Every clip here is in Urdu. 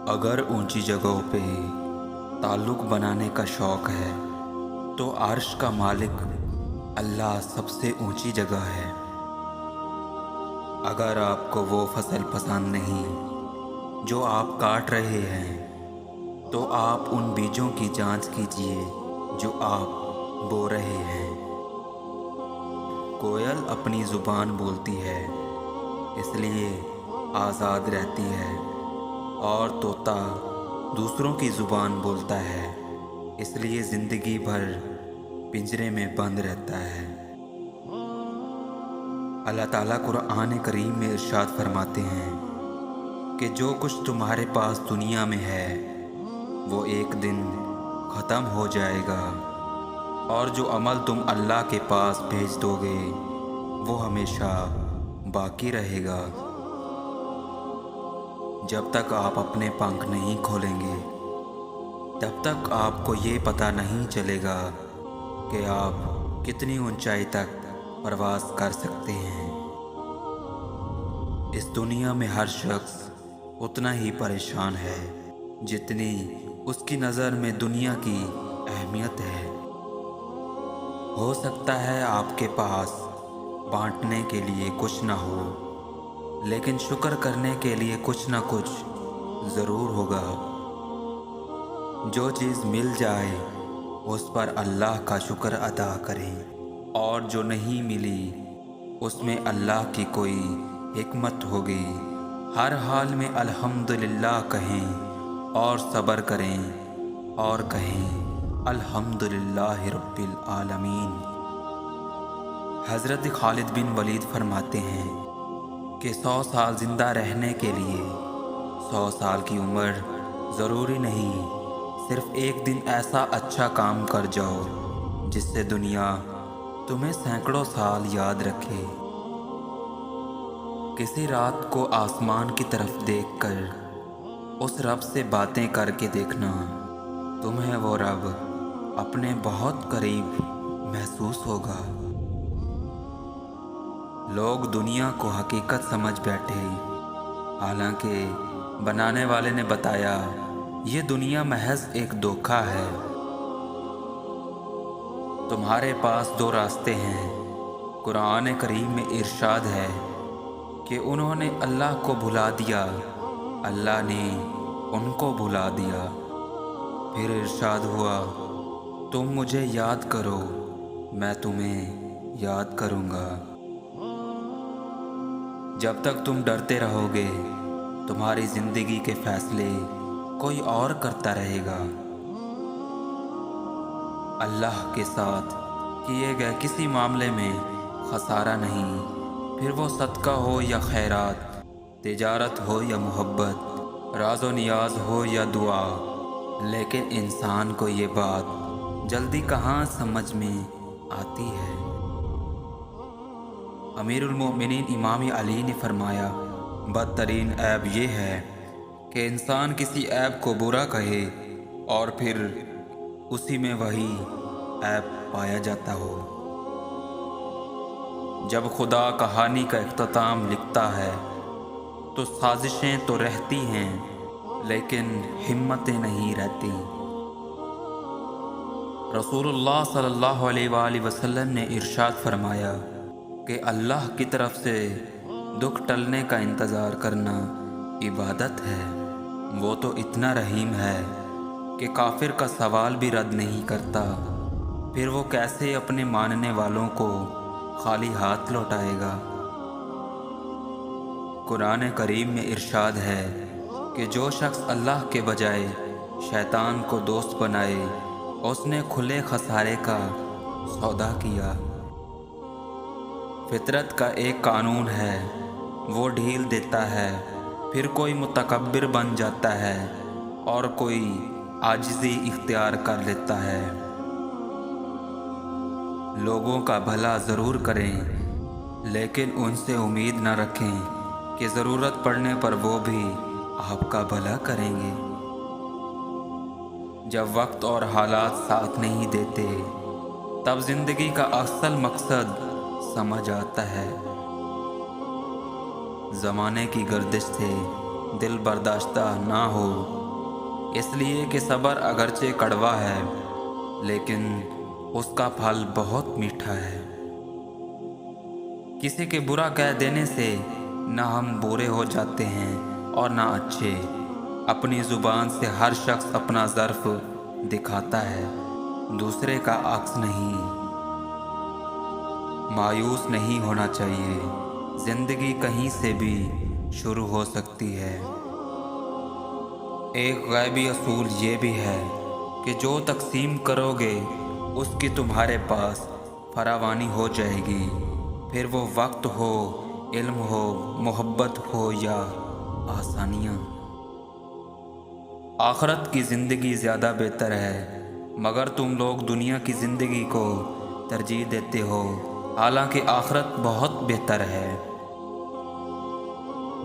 اگر اونچی جگہوں پہ تعلق بنانے کا شوق ہے تو عرش کا مالک اللہ سب سے اونچی جگہ ہے۔ اگر آپ کو وہ فصل پسند نہیں جو آپ کاٹ رہے ہیں تو آپ ان بیجوں کی جانچ کیجئے جو آپ بو رہے ہیں۔ کوئل اپنی زبان بولتی ہے اس لیے آزاد رہتی ہے، اور طوطا دوسروں کی زبان بولتا ہے اس لیے زندگی بھر پنجرے میں بند رہتا ہے۔ اللہ تعالیٰ قرآن کریم میں ارشاد فرماتے ہیں کہ جو کچھ تمہارے پاس دنیا میں ہے وہ ایک دن ختم ہو جائے گا، اور جو عمل تم اللہ کے پاس بھیج دو گے وہ ہمیشہ باقی رہے گا۔ جب تک آپ اپنے پنکھ نہیں کھولیں گے تب تک آپ کو یہ پتہ نہیں چلے گا کہ آپ کتنی اونچائی تک پرواز کر سکتے ہیں۔ اس دنیا میں ہر شخص اتنا ہی پریشان ہے جتنی اس کی نظر میں دنیا کی اہمیت ہے۔ ہو سکتا ہے آپ کے پاس بانٹنے کے لیے کچھ نہ ہو، لیکن شکر کرنے کے لیے کچھ نہ کچھ ضرور ہوگا۔ جو چیز مل جائے اس پر اللہ کا شکر ادا کریں، اور جو نہیں ملی اس میں اللہ کی کوئی حکمت ہوگی۔ ہر حال میں الحمدللہ کہیں اور صبر کریں، اور کہیں الحمدللہ رب العالمین۔ حضرت خالد بن ولید فرماتے ہیں کہ 100 سال زندہ رہنے کے لیے 100 سال کی عمر ضروری نہیں، صرف ایک دن ایسا اچھا کام کر جاؤ جس سے دنیا تمہیں سینکڑوں سال یاد رکھے۔ کسی رات کو آسمان کی طرف دیکھ کر اس رب سے باتیں کر کے دیکھنا، تمہیں وہ رب اپنے بہت قریب محسوس ہوگا۔ لوگ دنیا کو حقیقت سمجھ بیٹھے، حالانکہ بنانے والے نے بتایا یہ دنیا محض ایک دھوکہ ہے۔ تمہارے پاس 2 راستے ہیں۔ قرآن کریم میں ارشاد ہے کہ انہوں نے اللہ کو بھلا دیا، اللہ نے ان کو بھلا دیا۔ پھر ارشاد ہوا تم مجھے یاد کرو میں تمہیں یاد کروں گا۔ جب تک تم ڈرتے رہو گے تمہاری زندگی کے فیصلے کوئی اور کرتا رہے گا۔ اللہ کے ساتھ کیے گئے کسی معاملے میں خسارہ نہیں، پھر وہ صدقہ ہو یا خیرات، تجارت ہو یا محبت، راز و نیاز ہو یا دعا۔ لیکن انسان کو یہ بات جلدی کہاں سمجھ میں آتی ہے۔ امیر المومنین امام علی نے فرمایا بدترین عیب یہ ہے کہ انسان کسی عیب کو برا کہے اور پھر اسی میں وہی عیب پایا جاتا ہو۔ جب خدا کہانی کا اختتام لکھتا ہے تو سازشیں تو رہتی ہیں لیکن ہمتیں نہیں رہتی۔ رسول اللہ صلی اللہ علیہ وآلہ وسلم نے ارشاد فرمایا کہ اللہ کی طرف سے دکھ ٹلنے کا انتظار کرنا عبادت ہے۔ وہ تو اتنا رحیم ہے کہ کافر کا سوال بھی رد نہیں کرتا، پھر وہ کیسے اپنے ماننے والوں کو خالی ہاتھ لوٹائے گا۔ قرآن کریم میں ارشاد ہے کہ جو شخص اللہ کے بجائے شیطان کو دوست بنائے اس نے کھلے خسارے کا سودا کیا۔ فطرت کا ایک قانون ہے، وہ ڈھیل دیتا ہے، پھر کوئی متکبر بن جاتا ہے اور کوئی عاجزی اختیار کر لیتا ہے۔ لوگوں کا بھلا ضرور کریں لیکن ان سے امید نہ رکھیں کہ ضرورت پڑنے پر وہ بھی آپ کا بھلا کریں گے۔ جب وقت اور حالات ساتھ نہیں دیتے تب زندگی کا اصل مقصد سمجھ آتا ہے۔ زمانے کی گردش سے دل برداشتہ نہ ہو، اس لیے کہ صبر اگرچہ کڑوا ہے لیکن اس کا پھل بہت میٹھا ہے۔ کسی کے برا کہہ دینے سے نہ ہم برے ہو جاتے ہیں اور نہ اچھے۔ اپنی زبان سے ہر شخص اپنا ظرف دکھاتا ہے، دوسرے کا عکس نہیں۔ مایوس نہیں ہونا چاہیے، زندگی کہیں سے بھی شروع ہو سکتی ہے۔ ایک غیبی اصول یہ بھی ہے کہ جو تقسیم کرو گے اس کی تمہارے پاس فراوانی ہو جائے گی، پھر وہ وقت ہو، علم ہو، محبت ہو یا آسانیاں۔ آخرت کی زندگی زیادہ بہتر ہے، مگر تم لوگ دنیا کی زندگی کو ترجیح دیتے ہو، حالانکہ آخرت بہت بہتر ہے۔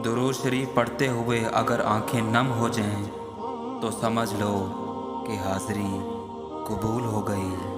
درود شریف پڑھتے ہوئے اگر آنکھیں نم ہو جائیں تو سمجھ لو کہ حاضری قبول ہو گئی۔